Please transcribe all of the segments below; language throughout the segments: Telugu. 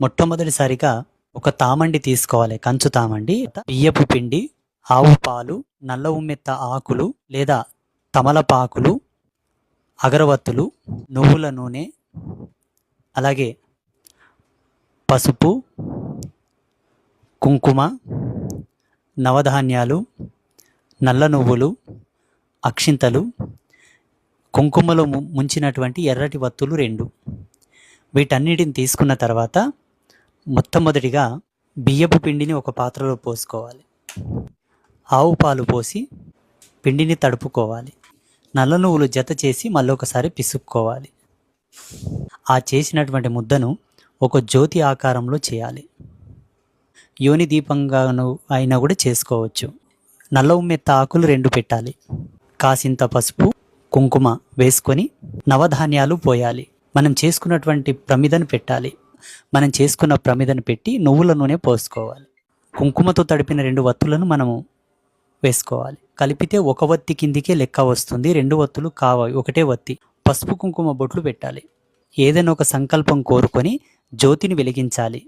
మొట్టమొదటిసారిగా ఒక తామండి తీసుకోవాలి, కంచు తామండి. బియ్యపు పిండి, ఆవు పాలు, నల్ల ఉమ్మెత్త ఆకులు లేదా తమలపాకులు, అగరవత్తులు, నువ్వుల నూనె, అలాగే పసుపు, కుంకుమ, నవధాన్యాలు, నల్ల నువ్వులు, అక్షింతలు, కుంకుమలో ముంచినటువంటి ఎర్రటి వత్తులు 2. వీటన్నిటిని తీసుకున్న తర్వాత మొట్టమొదటిగా బియ్యపు పిండిని ఒక పాత్రలో పోసుకోవాలి. ఆవు పాలు పోసి పిండిని తడుపుకోవాలి. నల్ల నువ్వులు జత చేసి మళ్ళొకసారి పిసుక్కోవాలి. ఆ చేసినటువంటి ముద్దను ఒక జ్యోతి ఆకారంలో చేయాలి. యోని దీపంగాను అయినా కూడా చేసుకోవచ్చు. నల్ల ఉమ్మెత్త ఆకులు 2 పెట్టాలి. కాసింత పసుపు, కుంకుమ వేసుకొని నవధాన్యాలు పోయాలి. మనం చేసుకున్నటువంటి ప్రమిదను పెట్టాలి. మనం చేసుకున్న ప్రమిదను పెట్టి నువ్వుల నూనె పోసుకోవాలి. కుంకుమతో తడిపిన 2 వత్తులను మనము వేసుకోవాలి. కలిపితే 1 వత్తి కిందికే లెక్క వస్తుంది. 2 వత్తులు కావాలి, 1 వత్తి. పసుపు కుంకుమ బొట్లు పెట్టాలి. ఏదైనా ఒక సంకల్పం కోరుకొని జ్యోతిని వెలిగించాలి.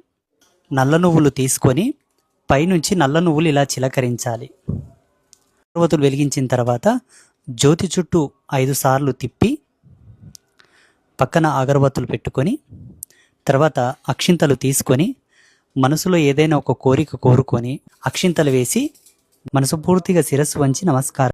నల్ల నువ్వులు తీసుకొని పైనుంచి నల్ల నువ్వులు ఇలా చిలకరించాలి. అగరవత్తులు వెలిగించిన తర్వాత జ్యోతి చుట్టూ 5 సార్లు తిప్పి పక్కన అగరవత్తులు పెట్టుకొని తర్వాత అక్షింతలు తీసుకొని మనసులో ఏదైనా ఒక కోరిక కోరుకొని అక్షింతలు వేసి మనసు పూర్తిగా శిరస్సు వంచి నమస్కారం